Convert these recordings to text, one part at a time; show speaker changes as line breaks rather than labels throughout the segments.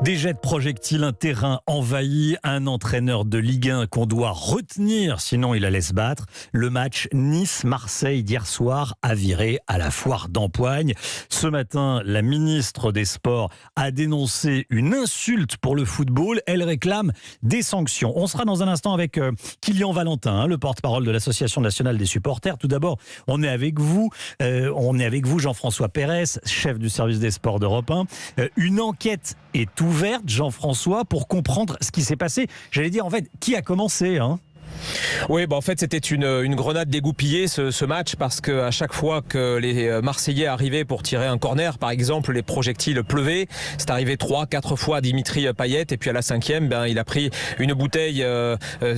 Des jets de projectiles, un terrain envahi, un entraîneur de Ligue 1 qu'on doit retenir, sinon il allait se battre. Le match Nice-Marseille d'hier soir a viré à la foire d'Empoigne. Ce matin, la ministre des Sports a dénoncé une insulte pour le football. Elle réclame des sanctions. On sera dans un instant avec Kylian Valentin, le porte-parole de l'Association nationale des supporters. Tout d'abord, on est avec vous. Jean-François Pérez, chef du service des sports d'Europe 1. Une enquête est ouverte, Jean-François, pour comprendre ce qui s'est passé. J'allais dire, en fait, qui a commencé,
Oui, en fait, c'était une grenade dégoupillée ce match, parce qu'à chaque fois que les Marseillais arrivaient pour tirer un corner, par exemple, les projectiles pleuvaient. C'est arrivé 3-4 fois à Dimitri Payet, et puis à la 5e, il a pris une bouteille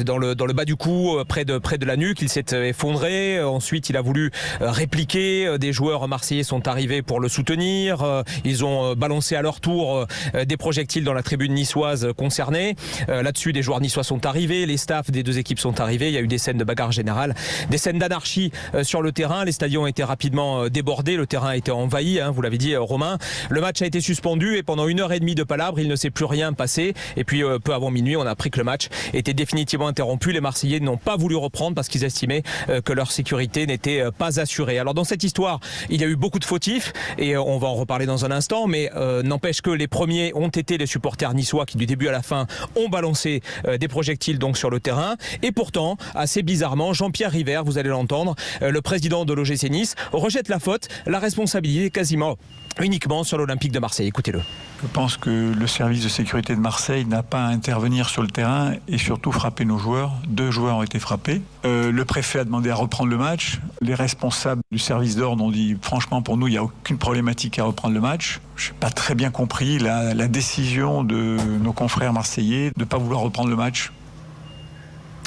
dans le bas du cou, près de la nuque. Il s'est effondré. Ensuite, il a voulu répliquer. Des joueurs marseillais sont arrivés pour le soutenir. Ils ont balancé à leur tour des projectiles dans la tribune niçoise concernée. Là-dessus, des joueurs niçois sont arrivés. Les staffs des deux équipes sont arrivés. Il y a eu des scènes de bagarre générale, des scènes d'anarchie sur le terrain. Les stadions ont été rapidement débordés. Le terrain a été envahi, vous l'avez dit, Romain. Le match a été suspendu et pendant 1h30 de palabres, il ne s'est plus rien passé. Et puis, peu avant minuit, on a appris que le match était définitivement interrompu. Les Marseillais n'ont pas voulu reprendre parce qu'ils estimaient que leur sécurité n'était pas assurée. Alors, dans cette histoire, il y a eu beaucoup de fautifs et on va en reparler dans un instant. Mais n'empêche que les premiers ont été les supporters niçois qui, du début à la fin, ont balancé des projectiles donc sur le terrain. Et pourtant, assez bizarrement, Jean-Pierre River, vous allez l'entendre, le président de l'OGC Nice, rejette la faute, la responsabilité quasiment uniquement sur l'Olympique de Marseille. Écoutez-le.
Je pense que le service de sécurité de Marseille n'a pas à intervenir sur le terrain et surtout frapper nos joueurs. 2 joueurs ont été frappés. Le préfet a demandé à reprendre le match. Les responsables du service d'ordre ont dit franchement pour nous il n'y a aucune problématique à reprendre le match. Je n'ai pas très bien compris la décision de nos confrères marseillais de ne pas vouloir reprendre le match.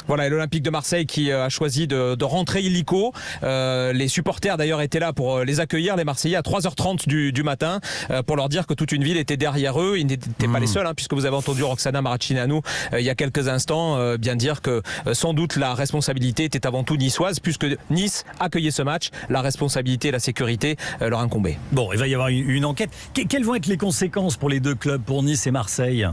Voilà, et l'Olympique de Marseille qui a choisi de rentrer illico. Les supporters d'ailleurs étaient là pour les accueillir, les Marseillais, à 3h30 du matin, pour leur dire que toute une ville était derrière eux. Ils n'étaient pas les seuls, puisque vous avez entendu Roxana Maracineanu il y a quelques instants bien dire que sans doute la responsabilité était avant tout niçoise, puisque Nice accueillait ce match. La responsabilité et la sécurité leur incombaient.
Bon, il va y avoir une enquête. Quelles vont être les conséquences pour les deux clubs, pour Nice et Marseille ?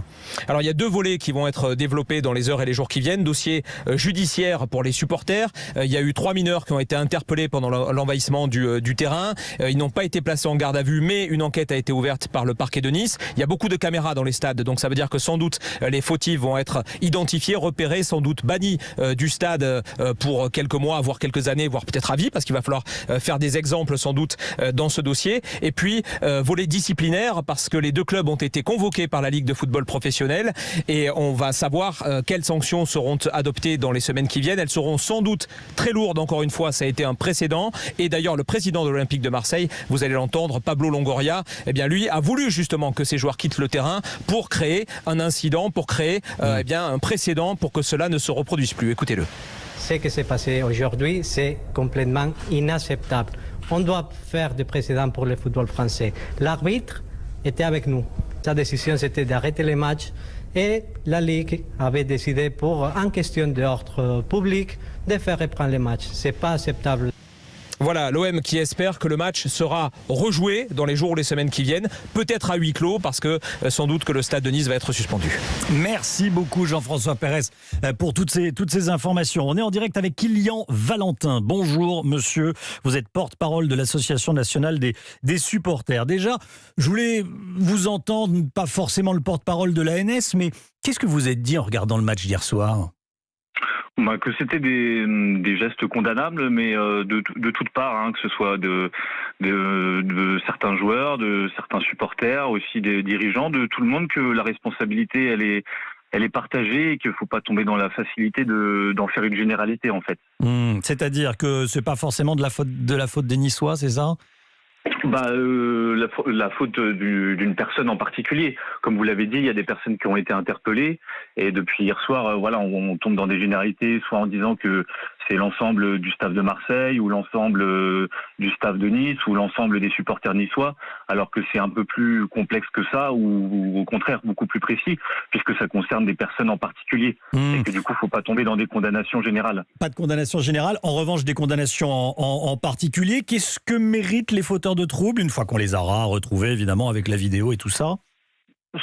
Alors il y a 2 volets qui vont être développés dans les heures et les jours qui viennent. Dossier judiciaire pour les supporters. Il y a eu 3 mineurs qui ont été interpellés pendant l'envahissement du terrain. Ils n'ont pas été placés en garde à vue, mais une enquête a été ouverte par le parquet de Nice. Il y a beaucoup de caméras dans les stades, donc ça veut dire que sans doute les fautifs vont être identifiés, repérés, sans doute bannis du stade pour quelques mois, voire quelques années, voire peut-être à vie, parce qu'il va falloir faire des exemples sans doute dans ce dossier. Et puis volet disciplinaire, parce que les 2 clubs ont été convoqués par la Ligue de football professionnel et on va savoir quelles sanctions seront adoptées dans les semaines qui viennent. Elles seront sans doute très lourdes, encore une fois, ça a été un précédent. Et d'ailleurs, le président de l'Olympique de Marseille, vous allez l'entendre, Pablo Longoria, lui a voulu justement que ces joueurs quittent le terrain pour créer un incident, pour créer un précédent pour que cela ne se reproduise plus. Écoutez-le.
Ce qui s'est passé aujourd'hui, c'est complètement inacceptable. On doit faire des précédents pour le football français. L'arbitre était avec nous. Sa décision, c'était d'arrêter les matchs. Et la Ligue avait décidé, en question d'ordre public, de faire reprendre les matchs. Ce n'est pas acceptable.
Voilà, l'OM qui espère que le match sera rejoué dans les jours ou les semaines qui viennent, peut-être à huis clos, parce que sans doute que le stade de Nice va être suspendu.
Merci beaucoup Jean-François Pérez pour toutes ces informations. On est en direct avec Kylian Valentin. Bonjour monsieur, vous êtes porte-parole de l'Association nationale des supporters. Déjà, je voulais vous entendre, pas forcément le porte-parole de l'ANS, mais qu'est-ce que vous êtes dit en regardant le match d'hier soir ?
Que c'était des gestes condamnables, mais de toutes parts, que ce soit de certains joueurs, de certains supporters, aussi des dirigeants, de tout le monde, que la responsabilité elle est partagée et qu'il ne faut pas tomber dans la facilité d'en faire une généralité en fait.
C'est-à-dire que c'est pas forcément de la faute des Niçois, c'est ça ?
La faute d'une personne en particulier. Comme vous l'avez dit, il y a des personnes qui ont été interpellées et depuis hier soir, on tombe dans des généralités, soit en disant que c'est l'ensemble du staff de Marseille ou l'ensemble du staff de Nice ou l'ensemble des supporters niçois, alors que c'est un peu plus complexe que ça ou au contraire beaucoup plus précis puisque ça concerne des personnes en particulier et que du coup, il ne faut pas tomber dans des condamnations générales.
Pas de condamnation générale, en revanche des condamnations en particulier. Qu'est-ce que méritent les fauteurs de troubles une fois qu'on les aura retrouvés évidemment avec la vidéo et tout ça ?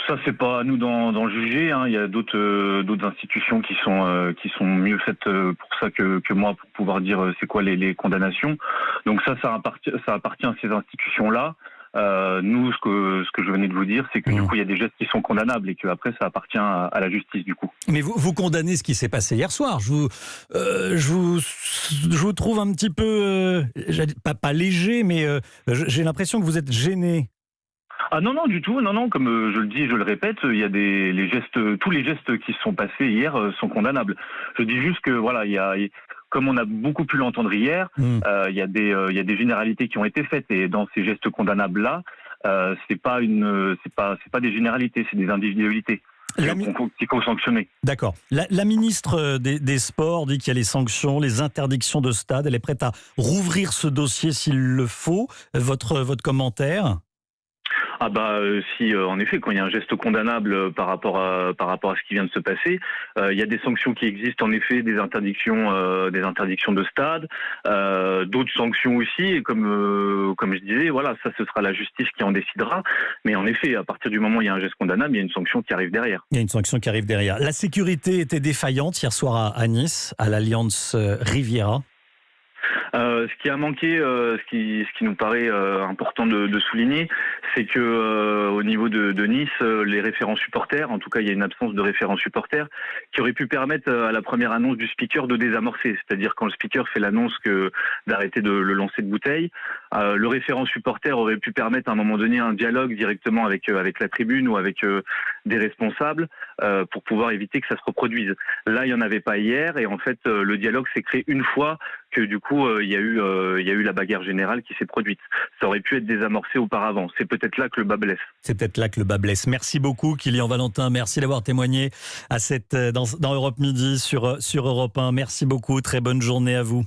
Ça, c'est pas à nous d'en juger, hein. Il y a d'autres institutions qui sont mieux faites pour ça que moi, pour pouvoir dire c'est quoi les condamnations. Donc ça appartient à ces institutions-là. Nous, ce que je venais de vous dire, c'est que du coup, il y a des gestes qui sont condamnables et qu'après, ça appartient à la justice, du coup.
Mais vous condamnez ce qui s'est passé hier soir. Je vous trouve un petit peu, pas léger, mais j'ai l'impression que vous êtes gêné.
Ah non, du tout. Non, comme je le dis et je le répète, il y a tous les gestes qui se sont passés hier sont condamnables. Je dis juste que voilà, comme on a beaucoup pu l'entendre hier, il y a des généralités qui ont été faites et dans ces gestes condamnables là, c'est pas des généralités, c'est des individualités qu'il faut sanctionner.
D'accord. La ministre des Sports dit qu'il y a les sanctions, les interdictions de stade. Elle est prête à rouvrir ce dossier s'il le faut. Votre commentaire ?
Si en effet, quand il y a un geste condamnable par rapport à ce qui vient de se passer, il y a des sanctions qui existent en effet, des interdictions de stade, d'autres sanctions aussi, et comme je disais, voilà, ça ce sera la justice qui en décidera, mais en effet, à partir du moment où il y a un geste condamnable, il y a une sanction qui arrive derrière.
Il y a une sanction qui arrive derrière. La sécurité était défaillante hier soir à Nice, à l'Alliance Riviera.
Ce qui a manqué, ce qui nous paraît important de souligner, c'est que au niveau de Nice, les référents supporters, en tout cas il y a une absence de référents supporters, qui aurait pu permettre à la première annonce du speaker de désamorcer, c'est-à-dire quand le speaker fait l'annonce d'arrêter de le lancer de bouteille, le référent supporter aurait pu permettre à un moment donné un dialogue directement avec la tribune ou avec des responsables pour pouvoir éviter que ça se reproduise. Là, il n'y en avait pas hier et en fait le dialogue s'est créé une fois que du coup il y a eu la bagarre générale qui s'est produite. Ça aurait pu être désamorcé auparavant. C'est peut-être là que le bas blesse.
C'est peut-être là que le bas blesse. Merci beaucoup Kylian Valentin. Merci d'avoir témoigné dans Europe Midi sur Europe 1. Merci beaucoup. Très bonne journée à vous.